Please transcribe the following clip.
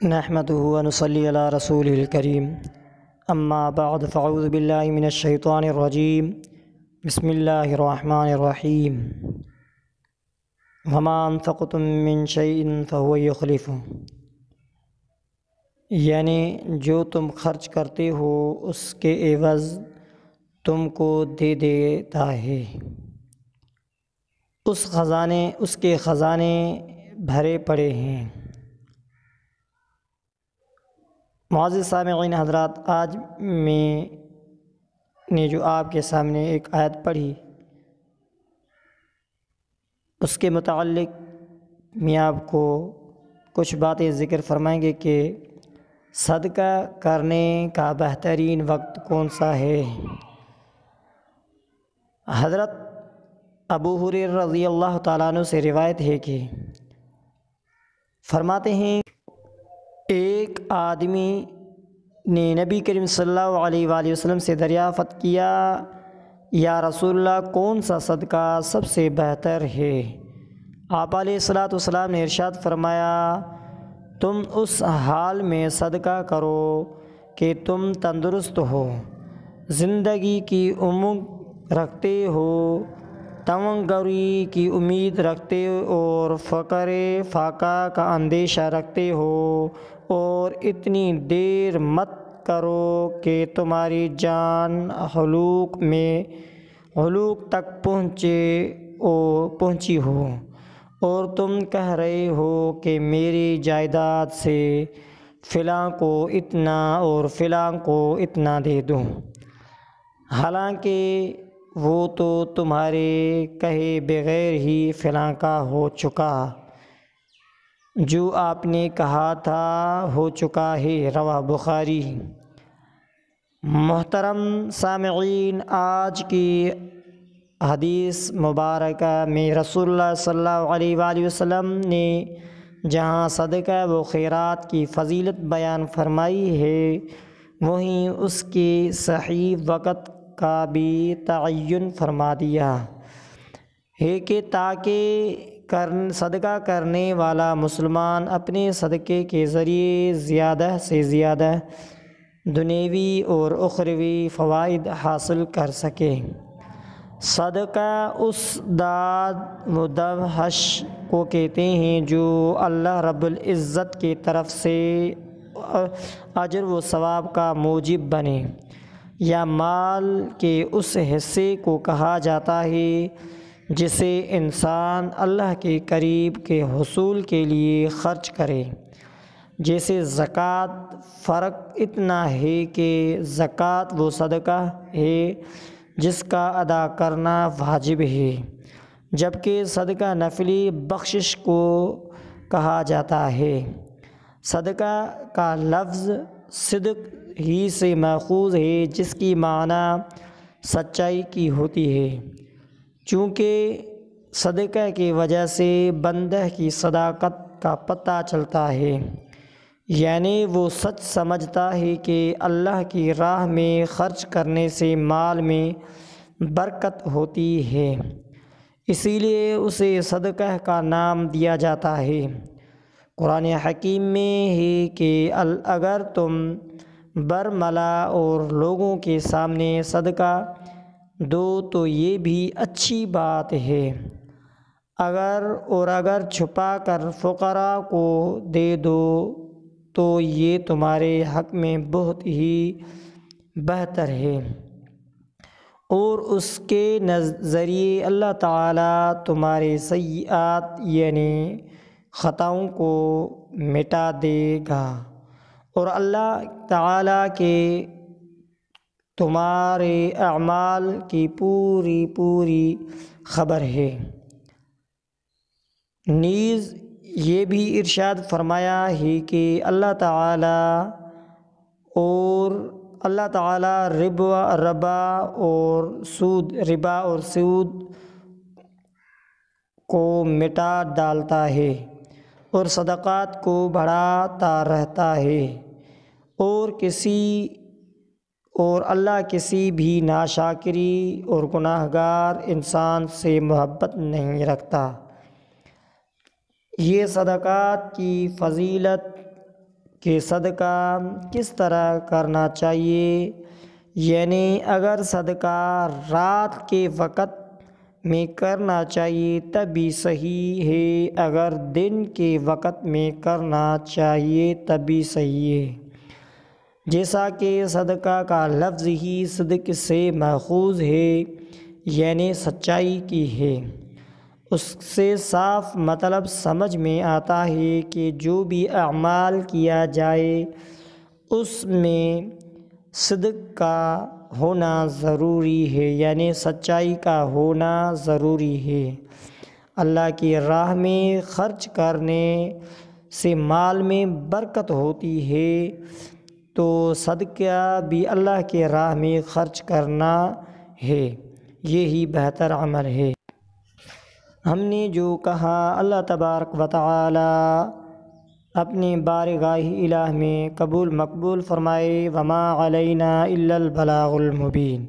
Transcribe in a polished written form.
نحمده ونصلي على رسوله الكريم اما بعد فاعوذ بالله من الشیطان الرجیم بسم اللہ الرحمن الرحیم وما انفقتم من شیء فهو یخلفه، یعنی جو تم خرچ کرتے ہو اس کے عوض تم کو دے دیتا ہے۔ اس کے خزانے بھرے پڑے ہیں۔ معزز سامعین حضرات، آج میں نے جو آپ کے سامنے ایک آیت پڑھی اس کے متعلق میں آپ کو کچھ باتیں ذکر فرمائیں گے کہ صدقہ کرنے کا بہترین وقت کون سا ہے۔ حضرت ابو ہریرہ رضی اللہ تعالیٰ عنہ سے روایت ہے کہ فرماتے ہیں ایک آدمی نے نبی کریم صلی اللہ علیہ وآلہ وسلم سے دریافت کیا، یا رسول اللہ کون سا صدقہ سب سے بہتر ہے؟ آپ علیہ الصلاۃ والسلام نے ارشاد فرمایا، تم اس حال میں صدقہ کرو کہ تم تندرست ہو، زندگی کی امنگ رکھتے ہو، تمنگری کی امید رکھتے اور فقر فاقہ کا اندیشہ رکھتے ہو، اور اتنی دیر مت کرو کہ تمہاری جان حلوق تک پہنچی ہو، اور تم کہہ رہے ہو کہ میری جائیداد سے فلاں کو اتنا اور فلاں کو اتنا دے دوں، حالانکہ وہ تو تمہارے کہے بغیر ہی فلاں کا ہو چکا، جو آپ نے کہا تھا ہو چکا ہے۔ رواہ بخاری۔ محترم سامعین، آج کی حدیث مبارکہ میں رسول اللہ صلی اللہ علیہ وآلہ وسلم نے جہاں صدقہ و خیرات کی فضیلت بیان فرمائی ہے، وہیں اس کے صحیح وقت کا بھی تعین فرما دیا ہے کہ تاکہ صدقہ کرنے والا مسلمان اپنے صدقے کے ذریعے زیادہ سے زیادہ دنیوی اور اخروی فوائد حاصل کر سکے۔ صدقہ اس داد و دہش کو کہتے ہیں جو اللہ رب العزت کی طرف سے اجر و ثواب کا موجب بنے، یا مال کے اس حصے کو کہا جاتا ہے جسے انسان اللہ کے قریب کے حصول کے لیے خرچ کرے۔ جیسے زکوٰۃ، فرق اتنا ہے کہ زکوٰۃ وہ صدقہ ہے جس کا ادا کرنا واجب ہے، جبکہ صدقہ نفلی بخشش کو کہا جاتا ہے۔ صدقہ کا لفظ صدق ہی سے ماخوذ ہے، جس کی معنی سچائی کی ہوتی ہے، چونکہ صدقہ کی وجہ سے بندہ کی صداقت کا پتہ چلتا ہے، یعنی وہ سچ سمجھتا ہے کہ اللہ کی راہ میں خرچ کرنے سے مال میں برکت ہوتی ہے، اسی لیے اسے صدقہ کا نام دیا جاتا ہے۔ قرآن حکیم میں ہے کہ اگر تم برملا اور لوگوں کے سامنے صدقہ دو تو یہ بھی اچھی بات ہے، اگر چھپا کر فقراء کو دے دو تو یہ تمہارے حق میں بہت ہی بہتر ہے، اور اس کے ذریعے اللہ تعالیٰ تمہارے سیئات یعنی خطاؤں کو مٹا دے گا، اور اللہ تعالیٰ کے تمہارے اعمال کی پوری خبر ہے۔ نیز یہ بھی ارشاد فرمایا ہے کہ اللہ تعالیٰ ربا اور سود کو مٹا ڈالتا ہے اور صدقات کو بڑھاتا رہتا ہے، اور اللہ کسی بھی ناشکری اور گناہگار انسان سے محبت نہیں رکھتا۔ یہ صدقات کی فضیلت کہ صدقہ کس طرح کرنا چاہیے، یعنی اگر صدقہ رات کے وقت میں کرنا چاہیے تب بھی صحیح ہے، اگر دن کے وقت میں کرنا چاہیے تب بھی صحیح ہے، جیسا کہ صدقہ کا لفظ ہی صدق سے ماخوذ ہے، یعنی سچائی کی ہے۔ اس سے صاف مطلب سمجھ میں آتا ہے کہ جو بھی اعمال کیا جائے اس میں صدق کا ہونا ضروری ہے، یعنی سچائی کا ہونا ضروری ہے۔ اللہ کی راہ میں خرچ کرنے سے مال میں برکت ہوتی ہے، تو صدقہ بھی اللہ کے راہ میں خرچ کرنا ہے، یہی بہتر عمل ہے۔ ہم نے جو کہا اللہ تبارک و تعالی اپنی بارگاہ الہ میں قبول مقبول فرمائے۔ وما علینا الا البلاغ المبین۔